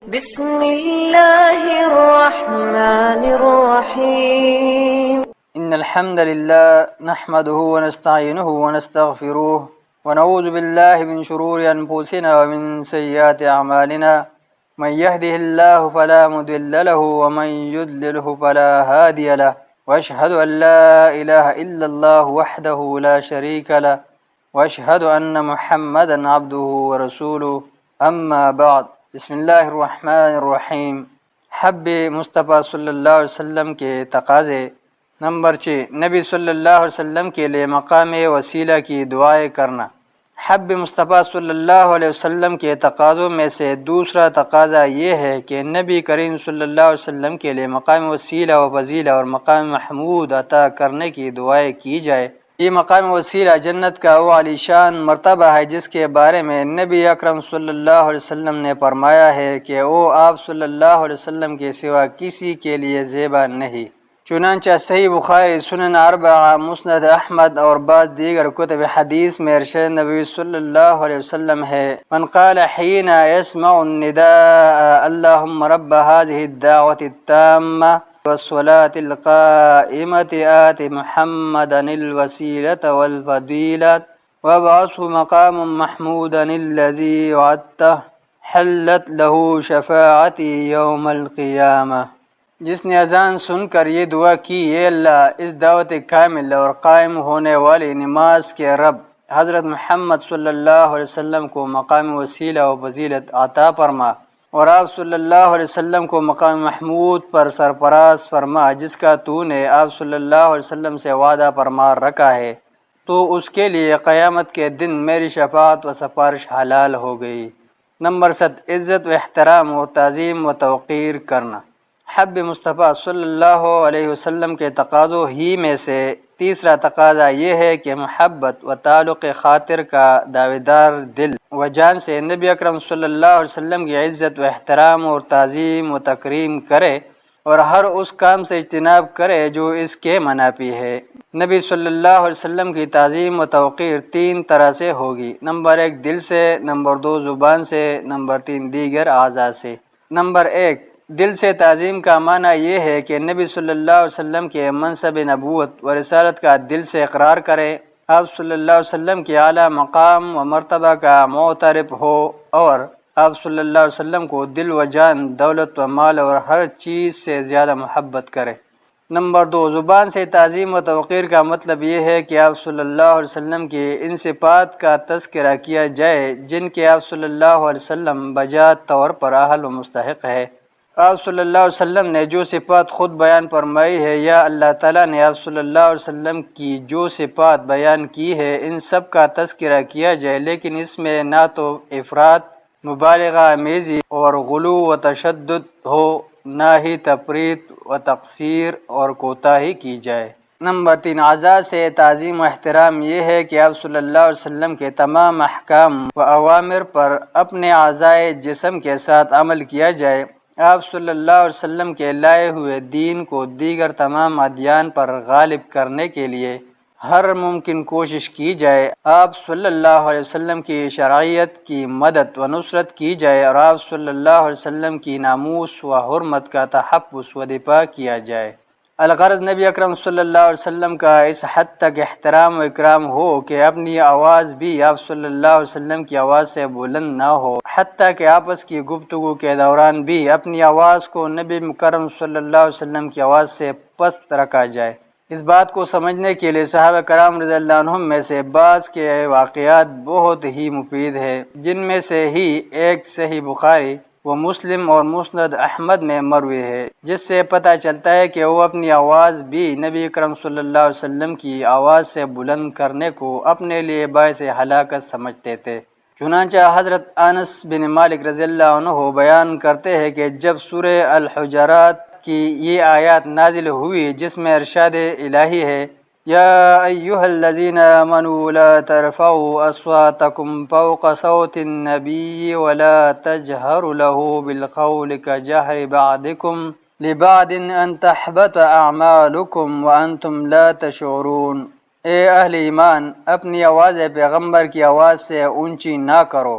بسم الله الرحمن الرحيم. إن الحمد لله نحمده ونستعينه ونستغفره ونعوذ بالله من شرور أنفسنا ومن سيئات أعمالنا. من يهده الله فلا مضل له ومن يضلله فلا هادي له، وأشهد أن لا إله إلا الله وحده لا شريك له، وأشهد أن محمدا عبده ورسوله. أما بعد، بسم اللہ الرحمن الرحیم. حب مصطفیٰ صلی اللہ علیہ وسلم کے تقاضے. نمبر 6، نبی صلی اللہ علیہ وسلم کے لیے مقام وسیلہ کی دعائیں کرنا. حب مصطفیٰ صلی اللہ علیہ وسلم کے تقاضوں میں سے دوسرا تقاضا یہ ہے کہ نبی کریم صلی اللہ علیہ وسلم کے لیے مقام وسیلہ و فضیلہ اور مقام محمود عطا کرنے کی دعائیں کی جائے. یہ مقام وسیلہ جنت کا وہ عالی شان مرتبہ ہے جس کے بارے میں نبی اکرم صلی اللہ علیہ وسلم نے فرمایا ہے کہ وہ آپ صلی اللہ علیہ وسلم کے سوا کسی کے لیے زیبا نہیں. چنانچہ صحیح بخاری، سنن اربعہ، مسند احمد اور بعض دیگر کتب حدیث میں ارشاد نبی صلی اللہ علیہ وسلم ہے: من قال حين يسمع النداء اللهم رب هذه الدعوة التامة والصلاة القائمة آت محمدا الوسيلة والفضيلة وابعثه مقام محمودا الذي وعدته حلت له شفاعتي يوم القيامة. جس نے اذان سن کر یہ دعا کی: اے اللہ، اس دعوت کامل اور قائم ہونے والی نماز کے رب حضرت محمد صلی اللہ علیہ وسلم کو مقام وسیلہ و فضیلت عطا فرما، اور آپ صلی اللہ علیہ وسلم کو مقام محمود پر سرفراز فرما جس کا تو نے آپ صلی اللہ علیہ وسلم سے وعدہ فرما رکھا ہے، تو اس کے لیے قیامت کے دن میری شفاعت و سفارش حلال ہو گئی. نمبر 7، عزت و احترام و تعظیم و توقیر کرنا. حب مصطفیٰ صلی اللہ علیہ وسلم کے تقاضوں ہی میں سے تیسرا تقاضا یہ ہے کہ محبت و تعلق خاطر کا دعویدار دل و جان سے نبی اکرم صلی اللہ علیہ وسلم کی عزت و احترام اور تعظیم و تکریم کرے اور ہر اس کام سے اجتناب کرے جو اس کے منافی ہے. نبی صلی اللہ علیہ وسلم کی تعظیم و توقیر 3 طرح سے ہوگی. نمبر 1 دل سے، نمبر 2 زبان سے، نمبر 3 دیگر اعضاء سے. نمبر 1 دل سے تعظیم کا معنی یہ ہے کہ نبی صلی اللہ علیہ وسلم کے منصب نبوت و رسالت کا دل سے اقرار کرے، آپ صلی اللہ علیہ وسلم کے اعلیٰ مقام و مرتبہ کا معترف ہو اور آپ صلی اللہ علیہ وسلم کو دل و جان، دولت و مال اور ہر چیز سے زیادہ محبت کرے. نمبر 2 زبان سے تعظیم و توقیر کا مطلب یہ ہے کہ آپ صلی اللہ علیہ وسلم کی ان صفات کا تذکرہ کیا جائے جن کے آپ صلی اللہ علیہ وسلم بجا طور پر اہل و مستحق ہے. آپ صلی اللہ علیہ وسلم نے جو صفات خود بیان فرمائی ہے یا اللہ تعالیٰ نے آپ صلی اللہ علیہ وسلم کی جو صفات بیان کی ہے ان سب کا تذکرہ کیا جائے، لیکن اس میں نہ تو افراط، مبالغہ آمیزی اور غلو و تشدد ہو، نہ ہی تفریط و تقصیر اور کوتاہی کی جائے. نمبر 3 اعضاء سے تعظیم و احترام یہ ہے کہ آپ صلی اللہ علیہ وسلم کے تمام احکام و اوامر پر اپنے اعضائے جسم کے ساتھ عمل کیا جائے. آپ صلی اللہ علیہ وسلم کے لائے ہوئے دین کو دیگر تمام ادیان پر غالب کرنے کے لیے ہر ممکن کوشش کی جائے. آپ صلی اللہ علیہ وسلم کی شرعیت کی مدد و نصرت کی جائے اور آپ صلی اللہ علیہ وسلم کی ناموس و حرمت کا تحفظ و دفاع کیا جائے. الغرض نبی اکرم صلی اللہ علیہ وسلم کا اس حد تک احترام و اکرام ہو کہ اپنی آواز بھی آپ صلی اللہ علیہ وسلم کی آواز سے بلند نہ ہو، حتیٰ کہ آپس کی گفتگو کے دوران بھی اپنی آواز کو نبی مکرم صلی اللہ علیہ وسلم کی آواز سے پست رکھا جائے. اس بات کو سمجھنے کے لیے صحابہ کرام رضی اللہ عنہم میں سے بعض کے واقعات بہت ہی مفید ہیں، جن میں سے ہی ایک صحیح بخاری و مسلم اور مسند احمد میں مروی ہے، جس سے پتہ چلتا ہے کہ وہ اپنی آواز بھی نبی اکرم صلی اللہ علیہ وسلم کی آواز سے بلند کرنے کو اپنے لیے باعث ہلاکت سمجھتے تھے. چنانچہ حضرت انس بن مالک رضی اللہ عنہ بیان کرتے ہیں کہ جب سورہ الحجرات کی یہ آیات نازل ہوئی جس میں ارشاد الہی ہے: یا ایھا الذین آمنوا لا ترفعوا اصواتکم فوق صوت النبی ولا تجہروا له بالقول کجہر بعضکم لبعض ان تحبط اعمالکم وانتم لا تشعرون. اے اہل ایمان، اپنی آواز پیغمبر کی آواز سے اونچی نہ کرو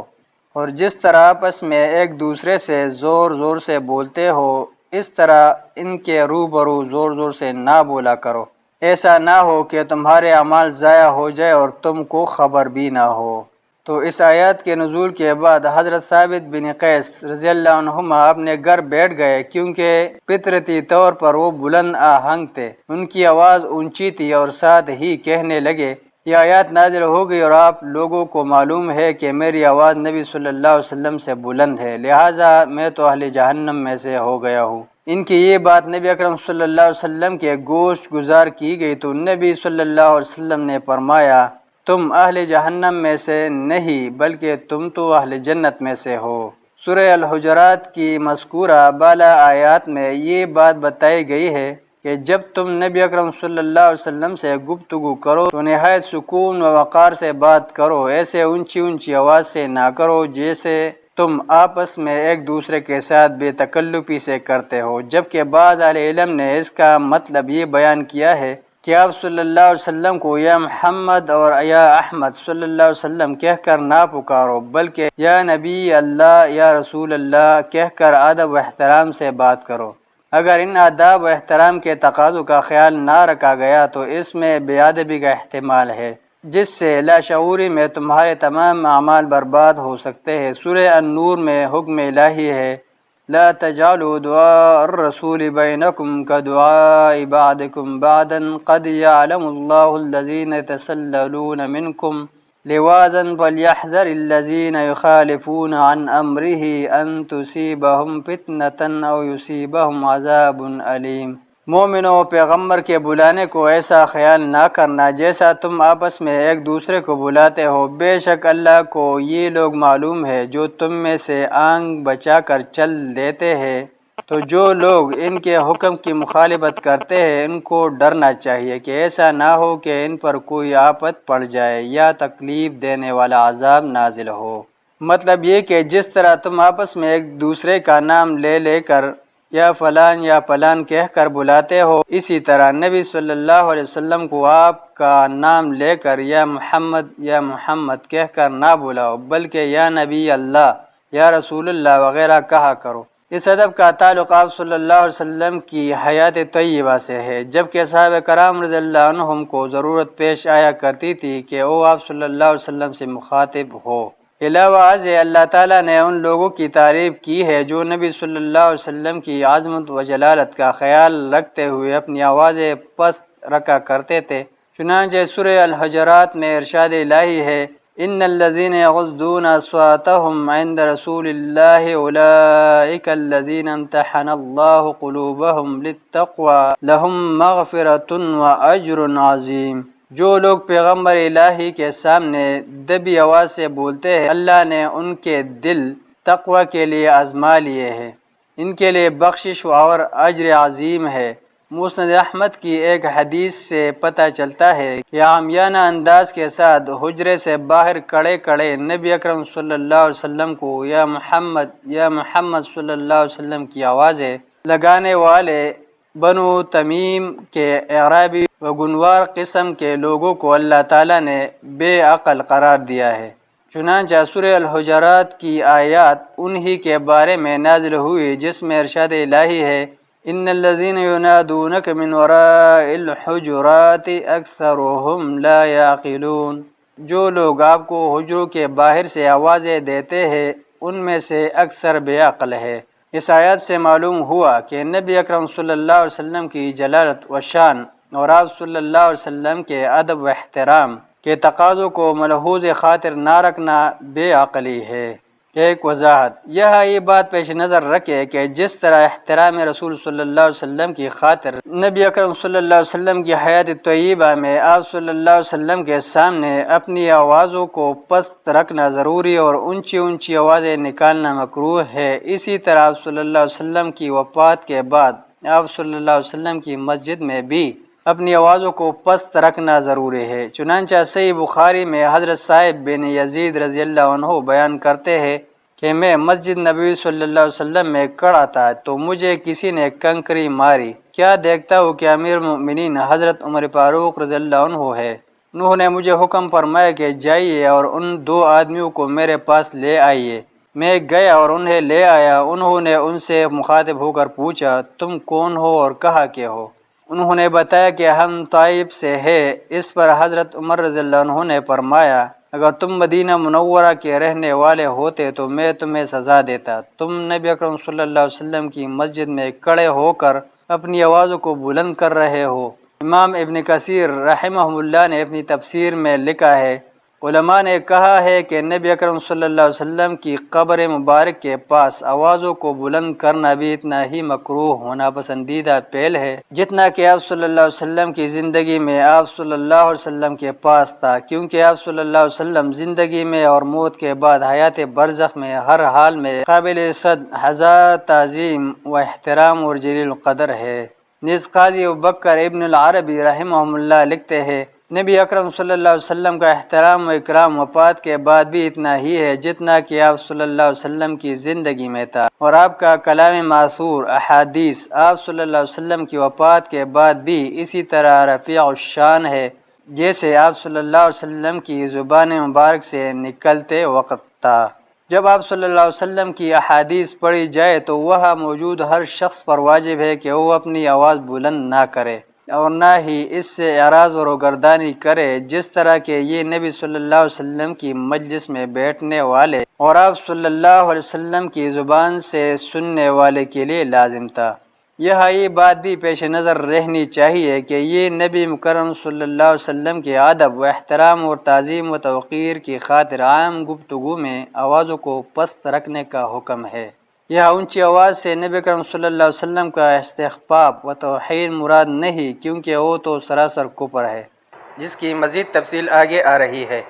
اور جس طرح آپس میں ایک دوسرے سے زور زور سے بولتے ہو اس طرح ان کے روبرو زور زور سے نہ بولا کرو، ایسا نہ ہو کہ تمہارے اعمال ضائع ہو جائے اور تم کو خبر بھی نہ ہو۔ تو اس آیات کے نزول کے بعد حضرت ثابت بن قیس رضی اللہ عنہما اپنے گھر بیٹھ گئے، کیونکہ فطرتی طور پر وہ بلند آہنگ تھے، ان کی آواز اونچی تھی، اور ساتھ ہی کہنے لگے یہ آیات نازل ہو گئی اور آپ لوگوں کو معلوم ہے کہ میری آواز نبی صلی اللہ علیہ وسلم سے بلند ہے، لہٰذا میں تو اہل جہنم میں سے ہو گیا ہوں۔ ان کی یہ بات نبی اکرم صلی اللہ علیہ وسلم کے گوش گزار کی گئی تو نبی صلی اللہ علیہ وسلم نے فرمایا تم اہل جہنم میں سے نہیں بلکہ تم تو اہل جنت میں سے ہو۔ سورہ الحجرات کی مذکورہ بالا آیات میں یہ بات بتائی گئی ہے کہ جب تم نبی اکرم صلی اللہ علیہ وسلم سے گفتگو کرو تو نہایت سکون و وقار سے بات کرو، ایسے اونچی اونچی آواز سے نہ کرو جیسے تم آپس میں ایک دوسرے کے ساتھ بے تکلفی سے کرتے ہو، جبکہ بعض اہل علم نے اس کا مطلب یہ بیان کیا ہے کہ آپ صلی اللہ علیہ وسلم کو یا محمد اور یا احمد صلی اللہ علیہ وسلم کہہ کر نہ پکارو بلکہ یا نبی اللہ یا رسول اللہ کہہ کر ادب و احترام سے بات کرو۔ اگر ان آداب و احترام کے تقاضوں کا خیال نہ رکھا گیا تو اس میں بے ادبی کا احتمال ہے، جس سے لاشعوری میں تمہارے تمام اعمال برباد ہو سکتے ہیں۔ سورہ النور میں حکم الہی ہے لا تجعلوا دعاء الرسول بینکم کدعاء بعضکم بعضا قد یعلم اللہ الذین یتسللون منکم لواذا فلیحذر الذین یخالفون عن امرہ ان تصیبہم فتنة او یصیبہم عذاب علیم۔ مومنوں، پیغمبر کے بلانے کو ایسا خیال نہ کرنا جیسا تم آپس میں ایک دوسرے کو بلاتے ہو، بے شک اللہ کو یہ لوگ معلوم ہے جو تم میں سے آنکھ بچا کر چل دیتے ہیں، تو جو لوگ ان کے حکم کی مخالفت کرتے ہیں ان کو ڈرنا چاہیے کہ ایسا نہ ہو کہ ان پر کوئی آفت پڑ جائے یا تکلیف دینے والا عذاب نازل ہو۔ مطلب یہ کہ جس طرح تم آپس میں ایک دوسرے کا نام لے لے کر یا فلان کہہ کر بلاتے ہو، اسی طرح نبی صلی اللہ علیہ وسلم کو آپ کا نام لے کر یا محمد کہہ کر نہ بلاؤ بلکہ یا نبی اللہ یا رسول اللہ وغیرہ کہا کرو۔ اس ادب کا تعلق آپ صلی اللہ علیہ وسلم کی حیات طیبہ سے ہے، جبکہ صحابہ کرام رضی اللہ عنہم کو ضرورت پیش آیا کرتی تھی کہ وہ آپ صلی اللہ علیہ وسلم سے مخاطب ہو۔ علاوہ ازیں اللہ تعالیٰ نے ان لوگوں کی تعریف کی ہے جو نبی صلی اللہ علیہ وسلم کی عظمت و جلالت کا خیال رکھتے ہوئے اپنی آوازیں پست رکھا کرتے تھے۔ چنانچہ سورہ الحجرات میں ارشاد الہی ہے ان الذین یغضون اصواتهم عند رسول اللہ اولئک الذین امتحن اللہ قلوبهم للتقوى لهم مغفرۃ واجر عظیم۔ جو لوگ پیغمبر الہی کے سامنے دبی آواز سے بولتے ہیں اللہ نے ان کے دل تقوی کے لیے آزما لیے ہیں، ان کے لیے بخشش اور اجر عظیم ہے۔ مسند احمد کی ایک حدیث سے پتہ چلتا ہے کہ عامیانہ انداز کے ساتھ حجرے سے باہر کڑے نبی اکرم صلی اللہ علیہ وسلم کو یا محمد صلی اللہ علیہ وسلم کی آوازیں لگانے والے بنو تمیم کے اعرابی و گنوار قسم کے لوگوں کو اللہ تعالیٰ نے بے عقل قرار دیا ہے۔ چنانچہ سورہ الحجرات کی آیات انہی کے بارے میں نازل ہوئی جس میں ارشاد الہی ہے ان الذین ینادونک من وراء الحجرات اکثرهم لا یعقلون۔ جو لوگ آپ کو حجروں کے باہر سے آوازیں دیتے ہیں ان میں سے اکثر بے عقل ہے۔ اس آیات سے معلوم ہوا کہ نبی اکرم صلی اللہ علیہ وسلم کی جلالت و شان اور آپ صلی اللہ علیہ وسلم کے ادب و احترام کے تقاضوں کو ملحوظ خاطر نہ رکھنا بے عقلی ہے۔ ایک وضاحت، یہاں یہ بات پیش نظر رکھے کہ جس طرح احترام رسول صلی اللہ علیہ وسلم کی خاطر نبی اکرم صلی اللہ علیہ وسلم کی حیات طیبہ میں آپ صلی اللہ علیہ وسلم کے سامنے اپنی آوازوں کو پست رکھنا ضروری اور اونچی آوازیں نکالنا مکروہ ہے، اسی طرح آپ صلی اللہ علیہ وسلم کی وفات کے بعد آپ صلی اللہ علیہ وسلم کی مسجد میں بھی اپنی آوازوں کو پست رکھنا ضروری ہے۔ چنانچہ صحیح بخاری میں حضرت صاحب بن یزید رضی اللہ عنہ بیان کرتے ہیں کہ میں مسجد نبوی صلی اللہ علیہ وسلم میں کھڑا تھا تو مجھے کسی نے کنکری ماری، کیا دیکھتا ہوں کہ امیر المؤمنین حضرت عمر فاروق رضی اللہ عنہ ہے، نوح نے مجھے حکم فرمایا کہ جائیے اور ان 2 آدمیوں کو میرے پاس لے آئیے۔ میں گیا اور انہیں لے آیا۔ انہوں نے ان سے مخاطب ہو کر پوچھا، تم کون ہو اور کہاں کے ہو؟ انہوں نے بتایا کہ ہم طائف سے ہے۔ اس پر حضرت عمر رضی اللہ عنہ نے فرمایا، اگر تم مدینہ منورہ کے رہنے والے ہوتے تو میں تمہیں سزا دیتا۔ تم نبی اکرم صلی اللہ علیہ وسلم کی مسجد میں کھڑے ہو کر اپنی آوازوں کو بلند کر رہے ہو۔ امام ابن کثیر رحمہ اللہ نے اپنی تفسیر میں لکھا ہے، علماء نے کہا ہے کہ نبی اکرم صلی اللہ علیہ وسلم کی قبر مبارک کے پاس آوازوں کو بلند کرنا بھی اتنا ہی مکروہ ہونا پسندیدہ پہل ہے جتنا کہ آپ صلی اللہ علیہ وسلم کی زندگی میں آپ صلی اللہ علیہ وسلم کے پاس تھا، کیونکہ آپ صلی اللہ علیہ وسلم زندگی میں اور موت کے بعد حیات برزخ میں ہر حال میں قابل صد ہزار تعظیم و احترام اور جلیل القدر ہے۔ نیز قاضی ابوبکر ابن العربی رحمہ اللہ لکھتے ہیں، نبی اکرم صلی اللہ علیہ وسلم کا احترام و اکرام وفات کے بعد بھی اتنا ہی ہے جتنا کہ آپ صلی اللہ علیہ وسلم کی زندگی میں تھا، اور آپ کا کلام ماثور احادیث آپ صلی اللہ علیہ وسلم کی وفات کے بعد بھی اسی طرح رفیع الشان ہے جیسے آپ صلی اللہ علیہ وسلم کی زبان مبارک سے نکلتے وقت تھا۔ جب آپ صلی اللہ علیہ وسلم کی احادیث پڑھی جائے تو وہاں موجود ہر شخص پر واجب ہے کہ وہ اپنی آواز بلند نہ کرے اور نہ ہی اس سے اعراض و روگردانی کرے، جس طرح کہ یہ نبی صلی اللہ علیہ وسلم کی مجلس میں بیٹھنے والے اور آپ صلی اللہ علیہ وسلم کی زبان سے سننے والے کے لیے لازم تھا۔ یہ بات بھی پیش نظر رہنی چاہیے کہ یہ نبی مکرم صلی اللہ علیہ وسلم کے ادب و احترام اور تعظیم و توقیر کی خاطر عام گفتگو میں آوازوں کو پست رکھنے کا حکم ہے۔ یہ اونچی آواز سے نبی کرم صلی اللہ علیہ وسلم کا استخفاف و توہین مراد نہیں، کیونکہ وہ تو سراسر کفر ہے، جس کی مزید تفصیل آگے آ رہی ہے۔